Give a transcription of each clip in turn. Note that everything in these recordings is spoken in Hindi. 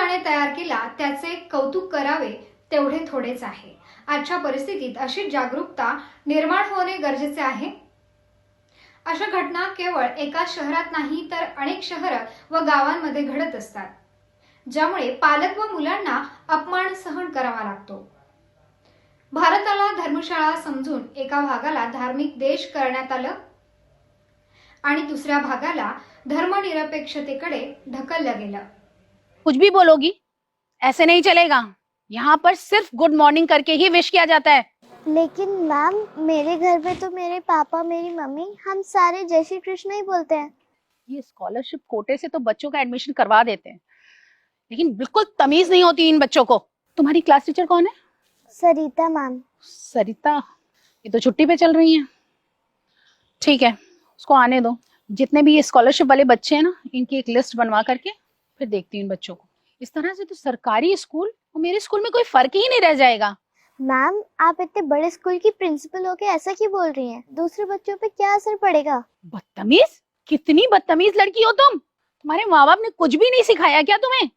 समाजाने तयार केला त्याचे कौतुक करावे तेवढे थोडेच आहे। आजच्या परिस्थितीत अशी जागरूकता निर्माण होणे गरजेचे आहे। अशा घटना केवळ एका शहरात नाही तर अनेक शहर व गावांमध्ये घडत असतात, ज्यामुळे पालक व मुलांना अपमान सहन करावा लागतो। भारताला धर्मशाळा समजून एका भागाला धार्मिक देश करण्यात आलं आणि दुसऱ्या भागाला धर्मनिरपेक्षतेकडे ढकललं गेलं। कुछ भी बोलोगी, ऐसे नहीं चलेगा। यहाँ पर सिर्फ गुड मॉर्निंग करके ही विश किया जाता है। लेकिन मैम, मेरे घर पे तो मेरे पापा मेरी मम्मी हम सारे जय श्री कृष्ण ही बोलते हैं। ये स्कॉलरशिप कोटे से तो बच्चों का एडमिशन करवा देते हैं, लेकिन बिल्कुल तमीज नहीं होती इन बच्चों को। तुम्हारी क्लास टीचर कौन है? सरिता मैम। सरिता, ये तो छुट्टी पे चल रही है। ठीक है, उसको आने दो। जितने भी ये स्कॉलरशिप वाले बच्चे हैं ना, इनकी एक लिस्ट बनवा करके फिर देखती हूँ इन बच्चों को। इस तरह से तो सरकारी स्कूल और मेरे स्कूल में कोई फर्क ही नहीं रह जाएगा। मैम, आप इतने बड़े स्कूल की प्रिंसिपल होके ऐसा क्यों बोल रही हैं? दूसरे बच्चों पे क्या असर पड़ेगा? बदतमीज, कितनी बदतमीज लड़की हो तुम। तुम्हारे माँ बाप ने कुछ भी नहीं सिखाया क्या तुम्हें?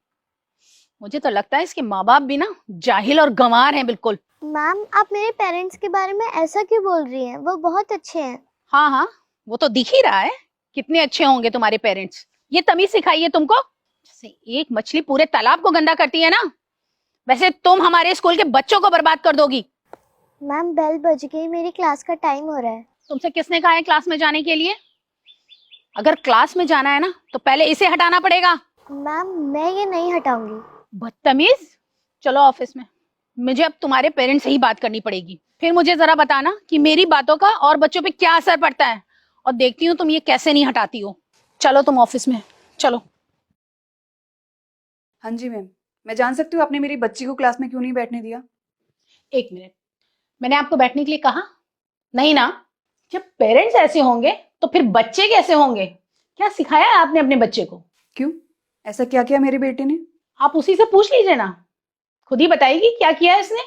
मुझे तो लगता है इसके माँ बाप भी ना जाहिल और गंवार हैं बिल्कुल। मैम, आप मेरे पेरेंट्स के बारे में ऐसा क्यों बोल रही हैं? वो बहुत अच्छे हैं। हाँ हाँ, वो तो दिख ही रहा है कितने अच्छे होंगे तुम्हारे पेरेंट्स। ये तमीज सिखाई है तुमको? जैसे एक मछली पूरे तालाब को गंदा करती है ना, वैसे तुम हमारे स्कूल के बच्चों को बर्बाद कर दोगी। मैम, बेल बज गई, मेरी क्लास का टाइम हो रहा है। तुमसे किसने कहा है क्लास में जाने के लिए? अगर क्लास में जाना है ना तो पहले इसे हटाना पड़ेगा। मैम, मैं ये नहीं हटाऊंगी। बदतमीज, चलो ऑफिस में। मुझे अब तुम्हारे पेरेंट्स से ही बात करनी पड़ेगी। फिर मुझे जरा बताना कि मेरी बातों का और बच्चों पे क्या असर पड़ता है, और देखती हूँ तुम ये कैसे नहीं हटाती हो। चलो तुम ऑफिस में चलो। हाँ जी मैम, मैं जान सकती हूँ आपने मेरी बच्ची को क्लास में क्यों नहीं बैठने दिया? एक मिनट, मैंने आपको बैठने के लिए कहा नहीं ना? जब पेरेंट्स ऐसे होंगे तो फिर बच्चे कैसे होंगे? क्या सिखाया है आपने अपने बच्चे को? क्यों, ऐसा क्या किया मेरी बेटी ने? आप उसी से पूछ लीजिए ना, खुद ही बताएगी क्या किया है इसने।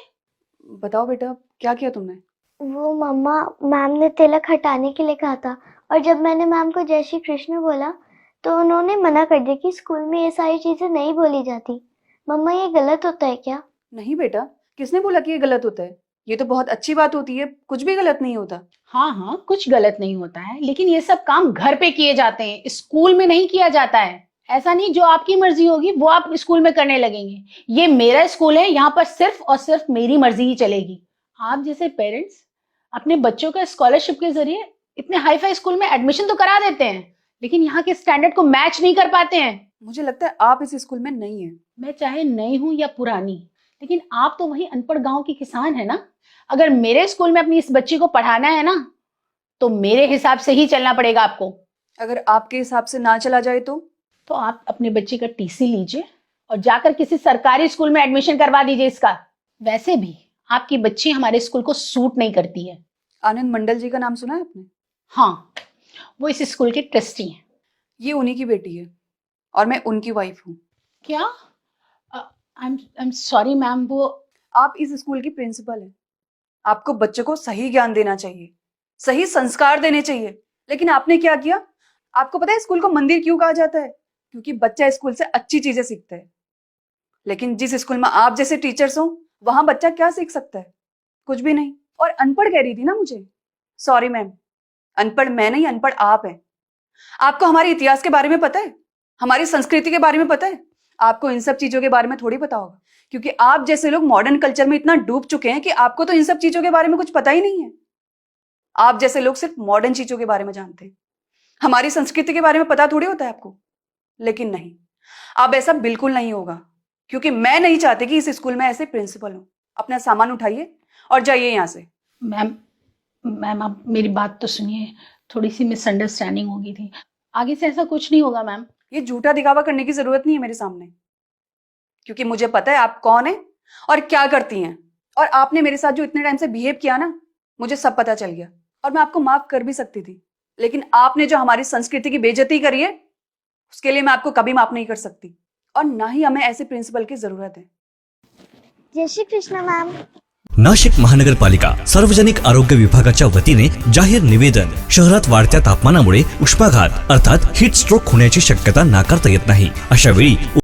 बताओ बेटा, क्या किया तुमने? वो मम्मा, मैम ने तिलक हटाने के लिए कहा था, और जब मैंने मैम को जय श्री कृष्ण बोला तो उन्होंने मना कर दिया कि स्कूल में ये सारी चीजें नहीं बोली जाती। मम्मा, ये गलत होता है क्या? नहीं बेटा, किसने बोला कि ये गलत होता है? ये तो बहुत अच्छी बात होती है, कुछ भी गलत नहीं होता। हाँ हाँ, कुछ गलत नहीं होता है, लेकिन ये सब काम घर पे किए जाते हैं, स्कूल में नहीं किया जाता है। ऐसा नहीं जो आपकी मर्जी होगी वो आप स्कूल में करने लगेंगे। ये मेरा स्कूल है, यहाँ पर सिर्फ और सिर्फ मेरी मर्जी ही चलेगी। आप जैसे पेरेंट्स अपने बच्चों का स्कॉलरशिप के जरिए इतने हाई फाई स्कूल में एडमिशन तो करा देते हैं, लेकिन यहाँ के स्टैंडर्ड को मैच नहीं कर पाते हैं। मुझे लगता है आप इस स्कूल में नहीं है। मैं चाहे नई हूं या पुरानी, लेकिन आप तो वही अनपढ़ गांव की किसान है ना। अगर मेरे स्कूल में अपनी इस बच्ची को पढ़ाना है ना, तो मेरे हिसाब से ही चलना पड़ेगा आपको। अगर आपके हिसाब से ना चला जाए तो आप अपने बच्चे का टीसी लीजिए और जाकर किसी सरकारी स्कूल में एडमिशन करवा दीजिए इसका। वैसे भी आपकी बच्ची हमारे स्कूल को सूट नहीं करती है। आनंद मंडल जी का नाम सुना है आपने? हाँ, वो इस स्कूल के ट्रस्टी हैं। ये उन्हीं की बेटी है और मैं उनकी वाइफ हूँ। क्या? आई एम सॉरी मैम, वो आप इस स्कूल की प्रिंसिपल हैं। आपको बच्चों को सही ज्ञान देना चाहिए, सही संस्कार देने चाहिए, लेकिन आपने क्या किया? आपको पता है स्कूल को मंदिर क्यों कहा जाता है? क्योंकि बच्चा स्कूल से अच्छी चीजें सीखता है। लेकिन जिस स्कूल में आप जैसे टीचर्स हो, वहां बच्चा क्या सीख सकता है? कुछ भी नहीं। और अनपढ़ कह रही थी ना मुझे? सॉरी मैम, अनपढ़ मैं नहीं, अनपढ़ आप हैं। आपको हमारे इतिहास के बारे में पता है? हमारी संस्कृति के बारे में पता है? आपको इन सब चीजों के बारे में थोड़ी पता होगा, क्योंकि आप जैसे लोग मॉडर्न कल्चर में इतना डूब चुके हैं कि आपको तो इन सब चीजों के बारे में कुछ पता ही नहीं है। आप जैसे लोग सिर्फ मॉडर्न चीजों के बारे में जानते हैं, हमारी संस्कृति के बारे में पता थोड़ी होता है आपको। लेकिन नहीं, अब ऐसा बिल्कुल नहीं होगा, क्योंकि मैं नहीं चाहती कि इस स्कूल में ऐसे प्रिंसिपल हो। अपना सामान उठाइए और जाइए यहाँ से। मैम आप मेरी बात तो सुनिए, थोड़ी सी मिसअंडरस्टैंडिंग हो गई थी, आगे से ऐसा कुछ नहीं होगा मैम। ये झूठा दिखावा करने की जरूरत नहीं है मेरे सामने, क्योंकि मुझे पता है आप कौन है और क्या करती हैं। और आपने मेरे साथ जो इतने टाइम से बिहेव किया ना, मुझे सब पता चल गया, और मैं आपको माफ कर भी सकती थी, लेकिन आपने जो हमारी संस्कृति की बेइज्जती करी है, उसके लिए मैं आपको कभी माफ नहीं कर सकती, और ना ही हमें ऐसे प्रिंसिपल की जरूरत है। जय श्री कृष्ण मैम। नाशिक महानगरपालिका सार्वजनिक आरोग्य विभागाच्या वतीने जाहीर निवेदन। शहरात वाढत्या तापमानामुळे उष्माघात अर्थात हीट स्ट्रोक होण्याची शक्यता नाकारता येत नाही। अशा वेळी